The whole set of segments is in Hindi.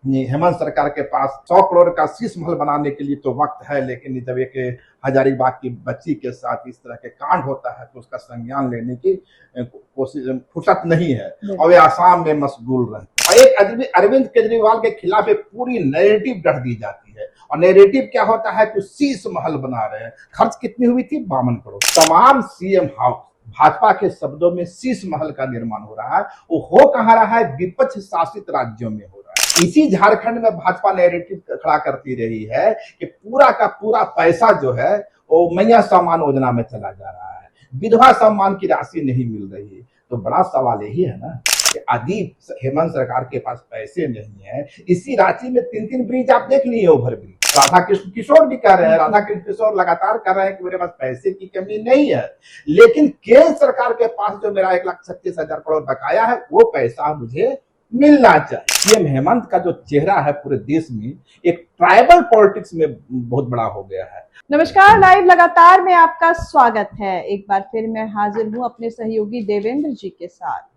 हेमंत सरकार के पास 100 करोड़ का शीश महल बनाने के लिए तो वक्त है, लेकिन जब एक हजारीबाग की बच्ची के साथ इस तरह के कांड होता है तो उसका संज्ञान लेने की कोशिश फुर्सत नहीं है और वे आसाम में मशगूल रहते हैं। और एक अरविंद केजरीवाल के खिलाफ एक पूरी नैरेटिव गढ़ दी जाती है और नैरेटिव क्या होता है कि शीश महल बना रहे हैं। खर्च कितनी हुई थी? 52 करोड़। तमाम सीएम हाउस भाजपा के शब्दों में शीश महल का निर्माण हो रहा है। वो हो कहाँ रहा है? विपक्ष शासित राज्यों में हो रहा है। इसी झारखंड में भाजपा नैरेटिव खड़ा करती रही है कि पूरा का पूरा पैसा जो है वो मैया सम्मान योजना में चला जा रहा है, विधवा सम्मान की राशि नहीं मिल रही है। तो बड़ा सवाल यही है ना कि आदि हेमंत सरकार के पास पैसे नहीं है। इसी रांची में 3 ब्रिज आप देख लिए, ओवर ब्रिज। राधा कृष्ण किशोर भी कह रहे हैं, राधा कृष्ण किशोर लगातार कर रहे हैं कि मेरे पास पैसे की कमी नहीं है, लेकिन केंद्र सरकार के पास जो मेरा 1,36,000 करोड़ बकाया है वो पैसा मुझे मिलना चाहिए। सीएम हेमंत का जो चेहरा है पूरे देश में एक ट्राइबल पॉलिटिक्स में बहुत बड़ा हो गया है। नमस्कार, लाइव लगातार में आपका स्वागत है। एक बार फिर मैं हाजिर हूं अपने सहयोगी देवेंद्र जी के साथ।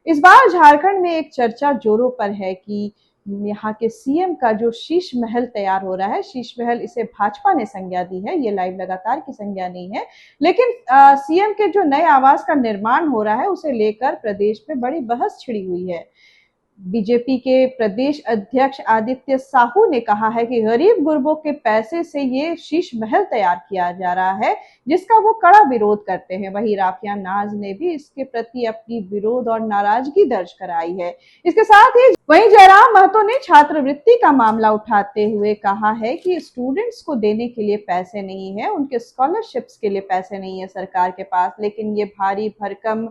इस बार झारखंड में एक चर्चा जोरों पर है कि यहाँ के सीएम का जो शीश महल तैयार हो रहा है, शीश महल इसे भाजपा ने संज्ञा दी है, ये लाइव लगातार की संज्ञा नहीं है, लेकिन सीएम के जो नए आवास का निर्माण हो रहा है उसे लेकर प्रदेश में बड़ी बहस छिड़ी हुई है। बीजेपी के प्रदेश अध्यक्ष आदित्य साहू ने कहा है कि गरीब गुरबों के पैसे से ये शीश महल तैयार किया जा रहा है, जिसका वो कड़ा विरोध करते हैं। वहीं राफिया नाज ने भी इसके प्रति अपनी विरोध और नाराजगी दर्ज कराई है। इसके साथ ही वहीं जयराम महतो ने छात्रवृत्ति का मामला उठाते हुए कहा है कि स्टूडेंट्स को देने के लिए पैसे नहीं है, उनके स्कॉलरशिप्स के लिए पैसे नहीं है सरकार के पास, लेकिन ये भारी भरकम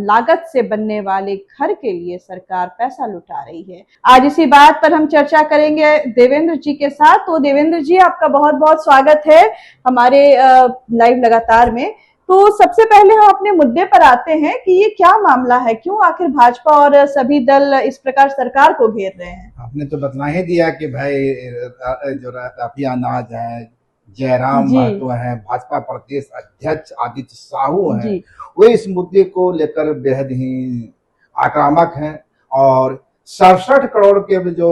लागत से बनने वाले घर के लिए सरकार पैसा लुटा रही है। आज इसी बात पर हम चर्चा करेंगे देवेंद्र जी के साथ। तो देवेंद्र जी, आपका बहुत बहुत स्वागत है हमारे लाइव लगातार में। तो सबसे पहले हम अपने मुद्दे पर आते हैं कि ये क्या मामला है, क्यों आखिर भाजपा और सभी दल इस प्रकार सरकार को घेर रहे हैं? आपने तो बतला ही दिया कि भाई जो राफिया नाज है, जयराम महतो है, भाजपा प्रदेश अध्यक्ष आदित्य साहू हैं, वे इस मुद्दे को लेकर बेहद ही आक्रामक हैं और 67 करोड़ के जो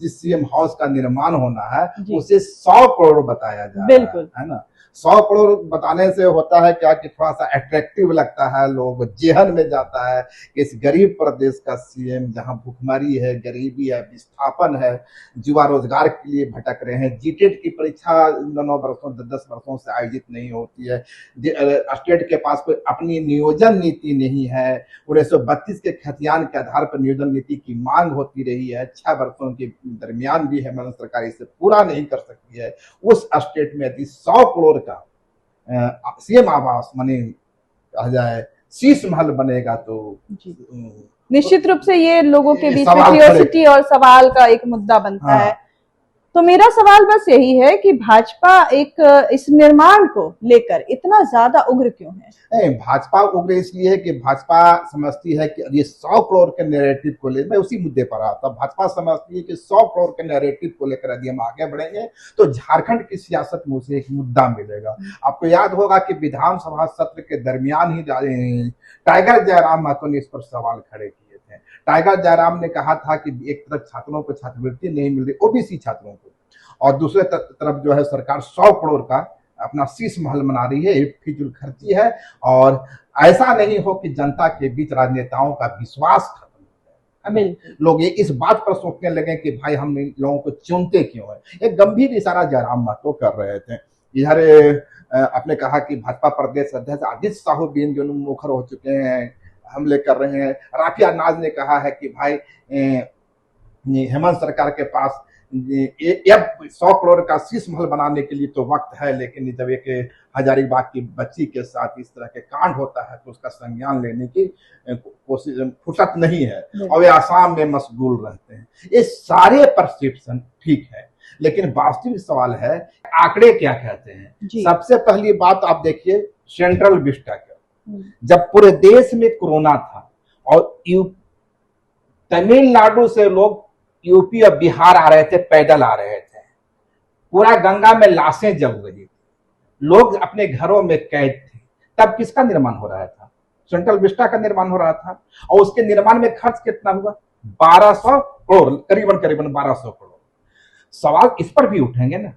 जिस सीएम हाउस का निर्माण होना है उसे 100 करोड़ बताया जा रहा है ना। 100 करोड़ बताने से होता है क्या कि थोड़ा सा अट्रैक्टिव लगता है, लोग जेहन में जाता है कि इस गरीब प्रदेश का सीएम जहां भुखमरी है, गरीबी है, विस्थापन है, युवा रोजगार के लिए भटक रहे हैं। जीटेट की परीक्षा 9 वर्षों 10 वर्षों से आयोजित नहीं होती है, स्टेट के पास कोई अपनी नियोजन नीति नहीं है। 1932 के खतियान के आधार पर नियोजन नीति की मांग होती रही है, 6 वर्षों के दरमियान भी हेमंत सरकार इसे पूरा नहीं कर सकती है। उस स्टेट में यदि 100 करोड़ का सीएम आवास माने कहा जाए शीश महल बनेगा तो निश्चित रूप से ये लोगों के बीच में क्यूरियोसिटी और सवाल का एक मुद्दा बनता है। तो मेरा सवाल बस यही है कि भाजपा एक इस निर्माण को लेकर इतना ज्यादा उग्र क्यों है? नहीं, भाजपा उग्र इसलिए है कि भाजपा समझती है कि ये 100 करोड़ के नैरेटिव को ले, मैं उसी मुद्दे पर आता, भाजपा समझती है कि 100 करोड़ के नैरेटिव को लेकर यदि हम आगे बढ़ेंगे तो झारखंड की सियासत में उसे एक मुद्दा मिलेगा। आपको याद होगा कि विधानसभा सत्र के दरमियान ही टाइगर जयराम महतो ने इस पर सवाल खड़े किए थे। टाइगर जयराम ने कहा था कि एक तरफ छात्रों को छात्रवृत्ति नहीं मिल रही, ओबीसी छात्रों को, और दूसरे तरफ जो है सरकार 100 करोड़ का अपना शीश महल बना रही है, फिजूल खर्ची है और ऐसा नहीं हो कि जनता के बीच राजनेताओं का विश्वास खत्म हो जाए। लोग ये इस बात पर सोचने लगे कि भाई हम इन लोगों को चुनते क्यों है। एक गंभीर इशारा जयराम महतो कर रहे थे। इधर आपने कहा कि भाजपा प्रदेश अध्यक्ष आदित्य साहू भी जो मुखर हो चुके हैं, हमले कर रहे हैं। राफिया नाज ने कहा है कि भाई हेमंत सरकार के पास 100 करोड़ का शीश महल बनाने के लिए तो वक्त है, लेकिन जब एक हजारीबाग की बच्ची के साथ इस तरह के कांड होता है तो उसका संज्ञान लेने की कोशिश फुर्सत नहीं है और वे आसाम में मशगूल रहते हैं। ये सारे परसेप्शन ठीक है, लेकिन वास्तविक सवाल है आंकड़े क्या कहते हैं। सबसे पहली बात आप देखिए सेंट्रल विस्टा का, जब पूरे देश में कोरोना था और तमिलनाडु से लोग यूपी और बिहार आ रहे थे, पैदल आ रहे थे, पूरा गंगा में लाशें जल रही थी, लोग अपने घरों में कैद थे, तब किसका निर्माण हो रहा था? सेंट्रल विस्टा का निर्माण हो रहा था। और उसके निर्माण में खर्च कितना हुआ? करोड़, करीबन करीबन 1200 करोड़। सवाल इस पर भी उठेंगे ना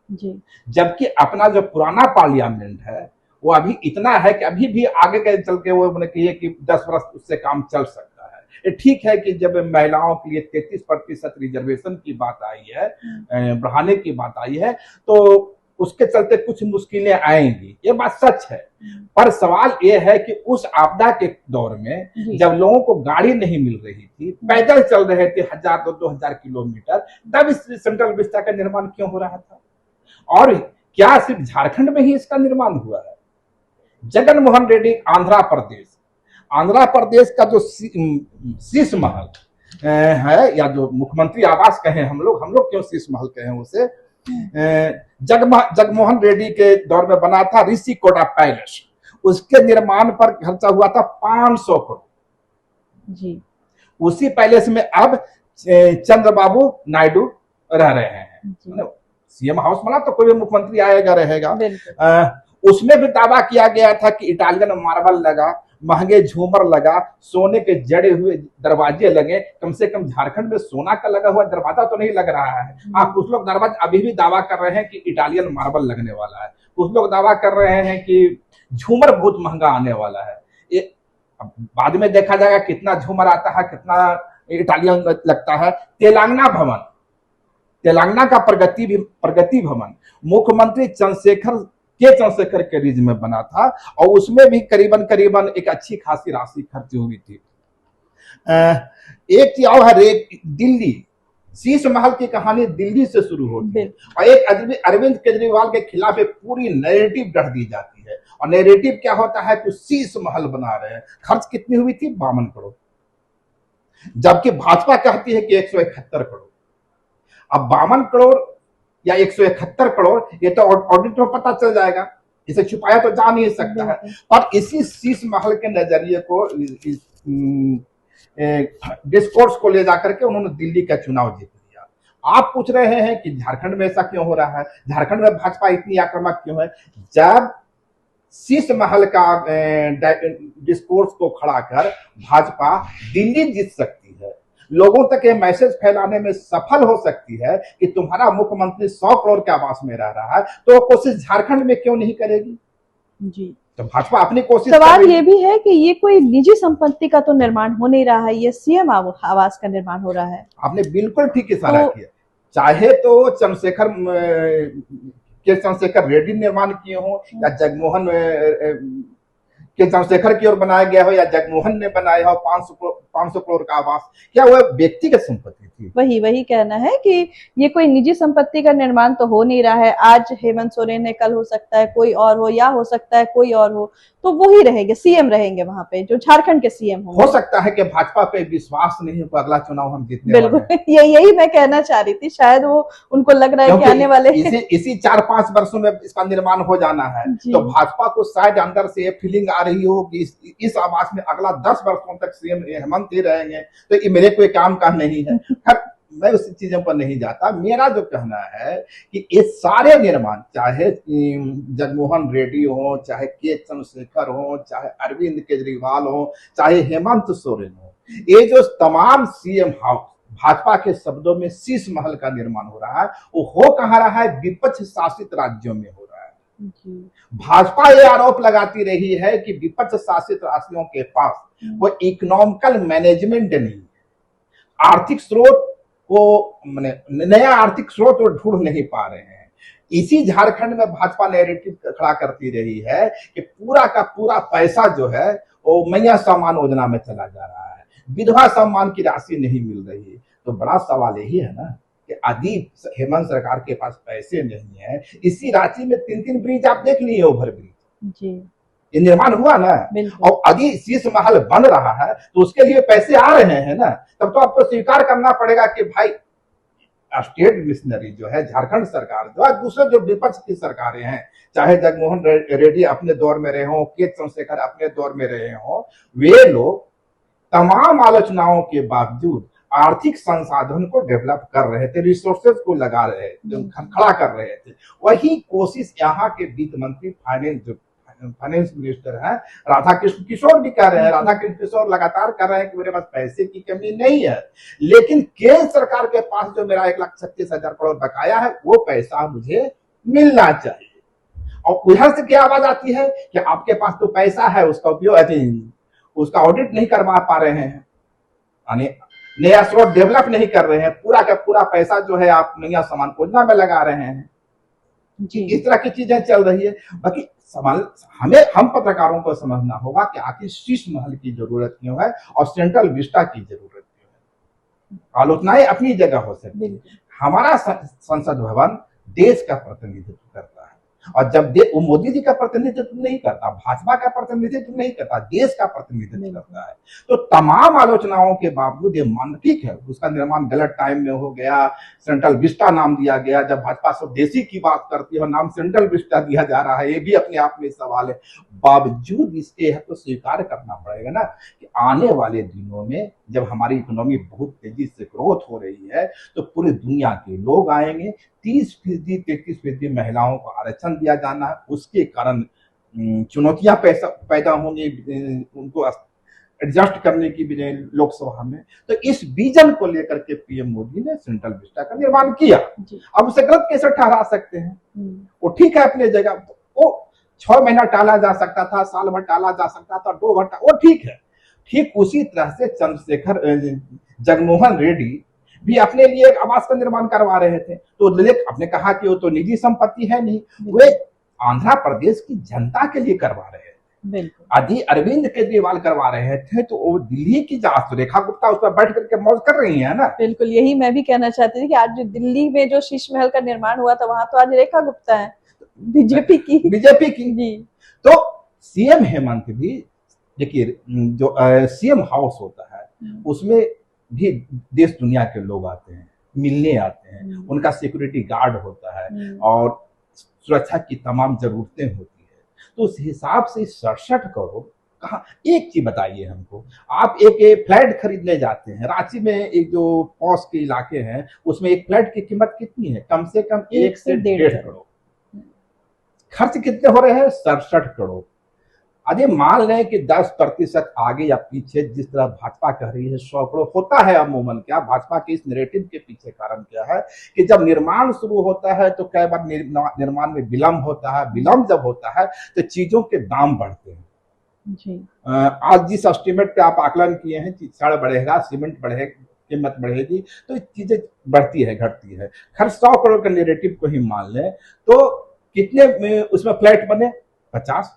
जी। जबकि अपना जो पुराना पार्लियामेंट है वो अभी इतना है कि अभी भी आगे के चल के वो मैंने कहिए कि 10 वर्ष उससे काम चल सकता है। ये ठीक है कि जब महिलाओं के लिए 33% रिजर्वेशन की बात आई है, बढ़ाने की बात आई है, तो उसके चलते कुछ मुश्किलें आएंगी, ये बात सच है। पर सवाल ये है कि उस आपदा के दौर में जब लोगों को गाड़ी नहीं मिल रही थी, पैदल चल रहे थे 1000-2000 किलोमीटर, तब इस सेंट्रल विस्टा का निर्माण क्यों हो रहा था? और क्या सिर्फ झारखंड में ही इसका निर्माण हुआ है? जगन मोहन रेड्डी आंध्र प्रदेश का जो शीश महल है, या जो मुख्यमंत्री आवास कहें हम लोग क्यों शीश महल कहें उसे, जगमोहन रेड्डी के दौर में बना था ऋषिकोटा पैलेस, उसके निर्माण पर खर्चा हुआ था 500 करोड़ जी। उसी पैलेस में अब चंद्रबाबू नायडू रह रहे हैं। सीएम हाउस बना तो कोई भी मुख्यमंत्री आएगा रहेगा। उसमें भी दावा किया गया था कि इटालियन मार्बल लगा, महंगे झूमर लगा, सोने के जड़े हुए दरवाजे लगे। कम से कम झारखंड में सोना का लगा हुआ दरवाजा तो नहीं लग रहा है। हाँ, कुछ लोग दरवाजा अभी भी दावा कर रहे हैं कि इटालियन मार्बल लगने वाला है, कुछ लोग दावा कर रहे हैं कि झूमर बहुत महंगा आने वाला है। ये बाद में देखा जाएगा कितना झूमर आता है, कितना इटालियन लगता है। तेलंगाना का प्रगति भवन मुख्यमंत्री चंद्रशेखर के रीज में बना था, और उसमें भी करीबन एक अच्छी खासी राशि खर्च हुई थी। एक चीज और है, दिल्ली शीश महल की कहानी दिल्ली से शुरू होती है, और एक अरविंद केजरीवाल के खिलाफ एक पूरी नैरेटिव गढ़ दी जाती है। और नैरेटिव क्या होता है कि शीश महल बना रहे हैं। खर्च कितनी हुई थी? 52 करोड़, जबकि भाजपा कहती है कि 171 करोड़। अब 52 करोड़ या 171 करोड़, ये तो ऑडिट में पता चल जाएगा, इसे छुपाया तो जा नहीं सकता है। और इसी शीश महल के नजरिए को, डिस्कोर्स को ले जाकर के उन्होंने दिल्ली का चुनाव जीत लिया। आप पूछ रहे हैं कि झारखंड में ऐसा क्यों हो रहा है, झारखंड में भाजपा इतनी आक्रामक क्यों है? जब शीश महल का डिस्कोर्स को खड़ा कर भाजपा दिल्ली जीत सकती है, लोगों तक ये मैसेज फैलाने में सफल हो सकती है कि तुम्हारा मुख्यमंत्री 100 करोड़ के आवास में रह रहा है, तो कोशिश झारखंड में क्यों नहीं करेगी जी? तो भाजपा अपनी कोशिश। सवाल ये भी है कि ये कोई निजी संपत्ति का तो निर्माण हो नहीं रहा है, ये सीएम आवास का निर्माण हो रहा है। आपने बिल्कुल ठीक इशारा किया। चाहे तो चंद्रशेखर रेड्डी निर्माण किए हो, या जगमोहन के चंद्रशेखर की ओर बनाया गया हो, या जगमोहन ने बनाया हो 500 करोड़ का आवास, क्या वह व्यक्तिगत संपत्ति थी? वही कहना है कि ये कोई निजी संपत्ति का निर्माण तो हो नहीं रहा है। आज हेमंत सोरेन है, कल हो सकता है कोई और हो, या हो सकता है कोई और हो, तो वो ही रहेंगे, सीएम रहेंगे वहां पे, जो झारखंड के सीएम होंगे। हो सकता है कि भाजपा पे विश्वास नहीं हो, अगला चुनाव हम जीतने वाले हैं। बिल्कुल, यही मैं कहना चाह रही थी। शायद वो उनको लग रहा है कि आने वाले इसी 4-5 वर्षों में इसका निर्माण हो जाना है, तो भाजपा को शायद अंदर से ये फीलिंग आ रही हो कि इस आवास में अगला 10 वर्षों तक सीएम हेमंत ही रहेंगे, तो ये मेरे कोई काम का नहीं है। मैं उस चीजों पर नहीं जाता। मेरा जो कहना है कि ये सारे निर्माण, चाहे जगमोहन रेड्डी हो, चाहे के चंद्रशेखर हो, चाहे अरविंद केजरीवाल हो, चाहे हेमंत सोरेन हो, ये जो तमाम सीएम हाउस भाजपा के शब्दों में शीश महल का निर्माण हो रहा है, वो हो कहाँ रहा है? विपक्ष शासित राज्यों में हो रहा है। भाजपा ये आरोप लगाती रही है कि विपक्ष शासित राज्यों के पास वो इकोनॉमिकल मैनेजमेंट नहीं, आर्थिक स्रोत को नया आर्थिक स्रोत वो ढूंढ नहीं पा रहे हैं। इसी झारखंड में भाजपा नैरेटिव खड़ा करती रही है कि पूरा का पूरा पैसा जो है वो मैया सम्मान योजना में चला जा रहा है, विधवा सम्मान की राशि नहीं मिल रही। तो बड़ा सवाल यही है ना कि यदि हेमंत सरकार के पास पैसे नहीं है, इसी रांची में 3 ब्रिज आप देख लिए, ओवर ब्रिज जी, ये निर्माण हुआ ना, और यदि शीश महल बन रहा है तो उसके लिए पैसे आ रहे हैं ना, तब तो आपको स्वीकार करना पड़ेगा कि भाई स्टेट मिशनरी जो है, झारखंड सरकार जो है, दूसरे जो विपक्ष की सरकारें हैं, चाहे जगमोहन रेड्डी अपने दौर में रहे हो, के चंद्रशेखर अपने दौर में रहे हो, वे लोग तमाम आलोचनाओं के बावजूद आर्थिक संसाधन को डेवलप कर रहे थे, रिसोर्सेज को लगा रहे थे, खड़ा कर रहे थे। वही कोशिश यहाँ के वित्त मंत्री फाइनेंस मिनिस्टर हैं, राधा कृष्ण किशोर भी कह रहे हैं, राधा कृष्ण किशोर लगातार कह रहे हैं कि मेरे पास पैसे की कमी नहीं है, लेकिन केंद्र सरकार के पास जो मेरा 1,36,000 करोड़ बकाया है वो पैसा मुझे मिलना चाहिए। और उधर से क्या आवाज आती है कि आपके पास तो पैसा है, उसका उपयोग, उसका ऑडिट नहीं करवा पा रहे हैं, यानी नया स्रोत डेवलप नहीं कर रहे हैं, पूरा का पूरा पैसा जो है आप नया सामान खोजना में लगा रहे हैं जी। इस तरह की चीजें चल रही है। बाकी हम पत्रकारों को समझना होगा कि आखिर शीश महल की जरूरत क्यों है और सेंट्रल विस्टा की जरूरत क्यों है। आलोचनाएं अपनी जगह हो सकती है। हमारा संसद भवन देश का प्रतिनिधित्व करता है, और जब वो मोदी जी का प्रतिनिधित्व नहीं करता, भाजपा का प्रतिनिधित्व नहीं करता, देश का प्रतिनिधित्व करता है, तो तमाम आलोचनाओं के बावजूद ये मान, ठीक है उसका निर्माण गलत टाइम में हो गया, सेंट्रल विस्टा नाम दिया गया, जब भाजपा स्वदेशी की बात करती है और नाम सेंट्रल विस्टा दिया जा रहा है, ये भी अपने आप में सवाल है। बावजूद इसके तो स्वीकार करना पड़ेगा ना कि आने वाले दिनों में जब हमारी इकोनॉमी बहुत तेजी से ग्रोथ हो रही है तो पूरी दुनिया के लोग आएंगे, 30%, 33% महिलाओं को आरक्षण दिया जाना है, उसके कारण चुनौतियां पैदा होंगी उनको एडजस्ट करने की बजाय लोकसभा में। तो इस विजन को लेकर के पीएम मोदी ने सेंट्रल विस्टा का निर्माण किया। अब उसे गलत कैसे ठहरा सकते हैं? वो ठीक है अपने जगह, वो 6 महीना टाला जा सकता था, साल भर टाला जा सकता था, 2 घंटा, वो ठीक है। ठीक उसी तरह से चंद्रशेखर जगनमोहन रेड्डी भी अपने लिए एक आवास का निर्माण करवा रहे थे, तो आपने कहा कि वो तो निजी संपत्ति है नहीं, वे आंध्र प्रदेश की जनता के लिए करवा रहे थे। आदि अरविंद केजरीवाल करवा रहे थे, तो वो दिल्ली की जहाँ रेखा गुप्ता उस पर बैठ करके मौज कर रही है ना। बिल्कुल, यही मैं भी कहना चाहती थी कि आज दिल्ली में जो शीश महल का निर्माण हुआ था वहां तो आज रेखा गुप्ता है, बीजेपी की जी। तो सीएम हेमंत भी देखिए, जो सीएम हाउस होता है उसमें भी देश दुनिया के लोग आते हैं, मिलने आते हैं, उनका सिक्योरिटी गार्ड होता है और सुरक्षा की तमाम जरूरतें होती है। तो उस हिसाब से 67 करोड़ कहा। एक चीज बताइए हमको, आप एक फ्लैट खरीदने जाते हैं रांची में, एक जो पॉश के इलाके हैं उसमें एक फ्लैट की कीमत कितनी है? कम से कम 1 से 1.5 करोड़। खर्च कितने हो रहे हैं? 67 करोड़। अरे मान लें कि 10% आगे या पीछे, जिस तरह भाजपा कह रही है 100 करोड़ होता है अमूमन। क्या भाजपा के इस नैरेटिव के पीछे कारण क्या है कि जब निर्माण शुरू होता है तो कई बार निर्माण में विलंब होता है, विलंब जब होता है तो चीजों के दाम बढ़ते हैं जी। आज जिस एस्टिमेट पे आप आकलन किए हैं, सड़ बढ़ेगा, सीमेंट बढ़ेगा, कीमत बढ़ेगी, तो चीजें बढ़ती है, घटती है। खैर 100 करोड़ का नैरेटिव को ही मान लें तो कितने उसमें फ्लैट बने? 50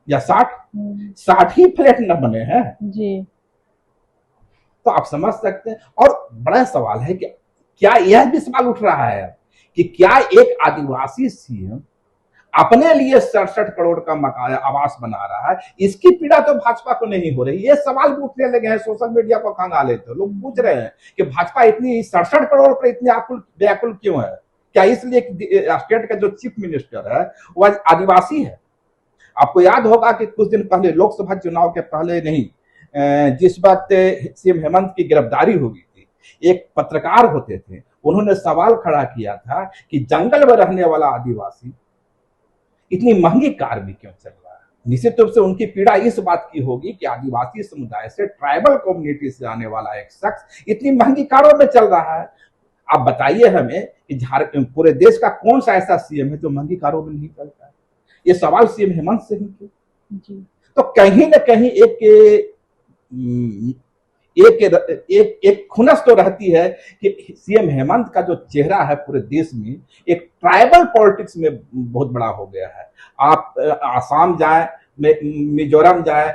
या 60 ही फ्लैट न बने हैं जी। तो आप समझ सकते हैं। और बड़ा सवाल है कि क्या यह भी सवाल उठ रहा है कि क्या एक आदिवासी सीएम अपने लिए 67 करोड़ का मकान आवास बना रहा है, इसकी पीड़ा तो भाजपा को नहीं हो रही? ये सवाल भी उठने लगे हैं, सोशल मीडिया को खंगाले तो लोग पूछ रहे हैं कि भाजपा इतनी 67 करोड़ पर इतनी व्याकुल क्यों है? क्या इसलिए स्टेट का जो चीफ मिनिस्टर है वह आदिवासी है? आपको याद होगा कि कुछ दिन पहले, लोकसभा चुनाव के पहले नहीं, जिस वक्त सीएम हेमंत की गिरफ्तारी हो गई थी, एक पत्रकार होते थे, उन्होंने सवाल खड़ा किया था कि जंगल में रहने वाला आदिवासी इतनी महंगी कार में क्यों चल रहा है? निश्चित रूप से उनकी पीड़ा इस बात की होगी कि आदिवासी समुदाय से, ट्राइबल कम्युनिटी से आने वाला एक शख्स इतनी महंगी कारों में चल रहा है। आप बताइए हमें कि पूरे देश का कौन सा ऐसा सीएम है जो महंगी कारों में नहीं चलता है? ये सवाल सीएम हेमंत से ही जी। तो कहीं ना कहीं एक खुनस तो रहती है कि सीएम हेमंत का जो चेहरा है पूरे देश में एक ट्राइबल पॉलिटिक्स में बहुत बड़ा हो गया है। आप आसाम जाए, मिजोरम जाए,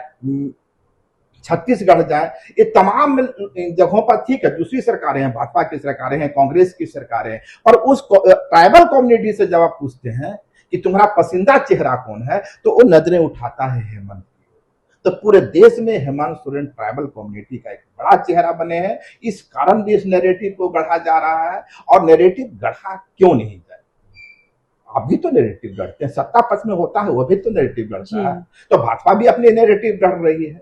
छत्तीसगढ़ जाए, ये तमाम जगहों पर ठीक है दूसरी सरकारें हैं, भाजपा की सरकारें हैं, कांग्रेस की सरकारें हैं, पर उस ट्राइबल कम्युनिटी से जब आप पूछते हैं कि तुम्हारा पसंदीदा चेहरा कौन है तो वो नजरें उठाता है हेमंत। तो पूरे देश में हेमंत सोरेन ट्राइबल कम्युनिटी का एक बड़ा चेहरा बने हैं। इस कारण भी इस नैरेटिव को गढ़ा जा रहा है। और नैरेटिव गढ़ा क्यों नहीं जाए? आप भी तो नैरेटिव गढ़ते हैं, सत्ता पक्ष में होता है वो भी तो नैरेटिव गढ़ता है। तो भाजपा भी अपने नैरेटिव गढ़ रही है,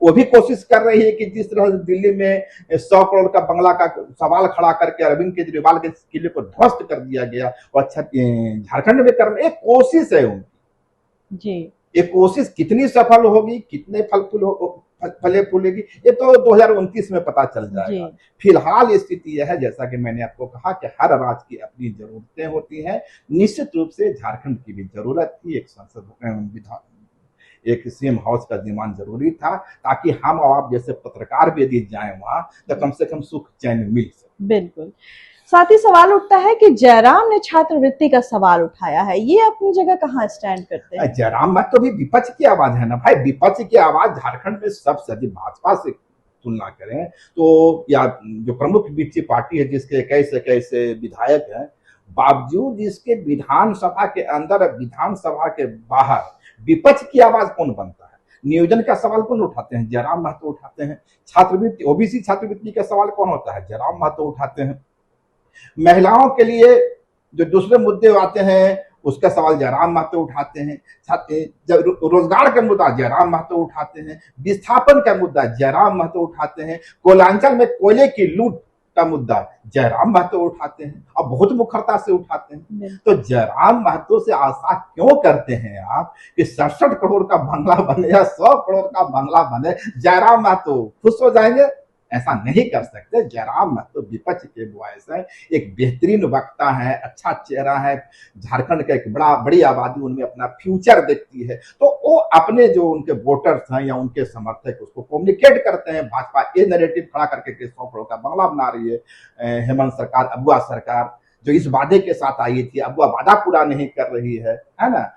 वो भी कोशिश कर रही है कि जिस तरह दिल्ली में 100 करोड़ का बंगला का सवाल खड़ा करके अरविंद केजरीवाल के किले को ध्वस्त कर दिया गया, और अच्छा झारखंड में करने एक कोशिश है उनकी। जी। ये कोशिश कितनी सफल होगी, कितने फले फूलेगी, ये तो 2029 में पता चल जाएगा। फिलहाल स्थिति यह है, जैसा कि मैंने आपको कहा कि हर राज्य की अपनी जरूरतें होती हैं। निश्चित रूप से झारखंड की भी जरूरत थी, एक संसद एक सीएम हाउस का निर्माण जरूरी था, ताकि हम और आप जैसे पत्रकार भी यदि जाएं वहां तो कम से कम सुख चैन मिल सके। बिल्कुल। साथ ही सवाल उठता है कि जयराम ने छात्रवृत्ति का सवाल उठाया है, ये अपनी जगह कहाँ स्टैंड करते हैं? जयराम मत तो भी विपक्ष की आवाज है ना भाई, विपक्ष की आवाज झारखंड में सबसे अधिक, भाजपा से तुलना करें तो, या जो प्रमुख विपक्षी पार्टी है जिसके इक्कीस विधायक हैं, बावजूद इसके विधानसभा के अंदर विधानसभा के बाहर विपक्ष की आवाज कौन बनता है? नियोजन का सवाल कौन उठाते हैं? जयराम महतो उठाते हैं। छात्रवृत्ति, ओबीसी छात्रवृत्ति का सवाल कौन होता है? जयराम महतो उठाते हैं। महिलाओं के लिए जो दूसरे मुद्दे आते हैं उसका सवाल जयराम महतो उठाते हैं। रोजगार का मुद्दा जयराम महतो उठाते हैं। विस्थापन का मुद्दा जयराम महतो उठाते हैं। कोयलांचल में कोयले की लूट का मुद्दा जयराम महतो उठाते हैं और बहुत मुखरता से उठाते हैं। तो जयराम महतो से आशा क्यों करते हैं आप कि 67 करोड़ का बंगला बने या 100 करोड़ का बंगला बने, जयराम महतो खुश हो जाएंगे? ऐसा नहीं कर सकते। जयराम महतो विपक्ष के वॉइस है, एक बेहतरीन वक्ता है, अच्छा चेहरा है, झारखंड का एक बड़ी आबादी उनमें अपना फ्यूचर देखती है, तो वो अपने जो उनके वोटर्स हैं या उनके समर्थक उसको कम्युनिकेट करते हैं। भाजपा ये नैरेटिव खड़ा करके 100 करोड़ का बंगला बना रही है, हेमंत सरकार, अगुआ सरकार जो इस वादे के साथ आई थी, अगुआ वादा पूरा नहीं कर रही है ना।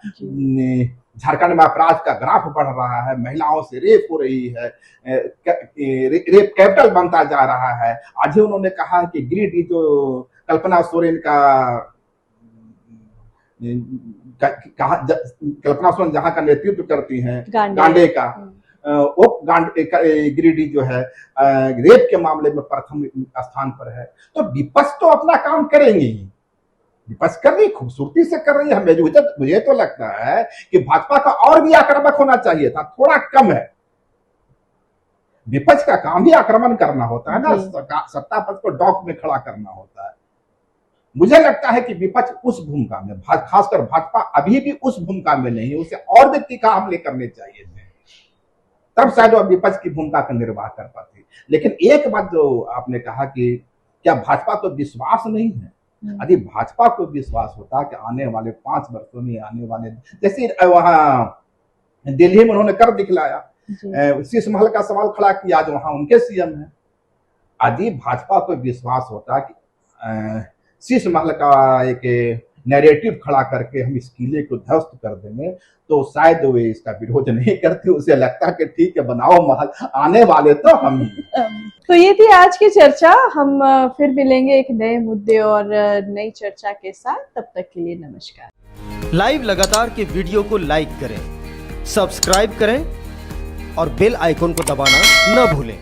झारखंड में अपराध का ग्राफ बढ़ रहा है, महिलाओं से रेप हो रही है, रेप कैपिटल बनता जा रहा है। आज ही उन्होंने कहा कि गिरिडीह जो कल्पना सोरेन कल्पना सोरेन जहां का नेतृत्व करती हैं, गांडे का, वो गिरिडीह जो है रेप के मामले में प्रथम स्थान पर है। तो विपक्ष तो अपना काम करेंगे ही, विपक्ष कर रही, खूबसूरती से कर रही है। मुझे तो लगता है कि भाजपा का और भी आक्रामक होना चाहिए था, थोड़ा कम है। विपक्ष का काम ही आक्रमण करना होता है ना, सत्ता पक्ष को डॉक में खड़ा करना होता है। मुझे लगता है कि विपक्ष उस भूमिका में, खासकर भाजपा अभी भी उस भूमिका में नहीं है, उसे और व्यक्ति का हमले करने चाहिए थे, तब शायद वो विपक्ष की भूमिका का निर्वाह कर पाती। लेकिन एक बात जो आपने कहा कि क्या भाजपा को विश्वास नहीं है? यदि भाजपा को विश्वास होता कि आने वाले 5 वर्षों में, आने वाले, जैसे वहां दिल्ली में उन्होंने कर दिखलाया, शीश महल का सवाल खड़ा किया, आज वहां उनके सीएम है। यदि भाजपा को विश्वास होता कि शीश महल का एक नैरेटिव खड़ा करके हम इस किले को ध्वस्त कर देंगे, तो शायद वे इसका विरोध नहीं करते। उसे लगता कि ठीक है, बनाओ महल, आने वाले तो हम ही। तो ये थी आज की चर्चा। हम फिर मिलेंगे एक नए मुद्दे और नई चर्चा के साथ। तब तक के लिए नमस्कार। लाइव लगातार के वीडियो को लाइक करें, सब्सक्राइब करें और बेल आइकन को दबाना न भूलें।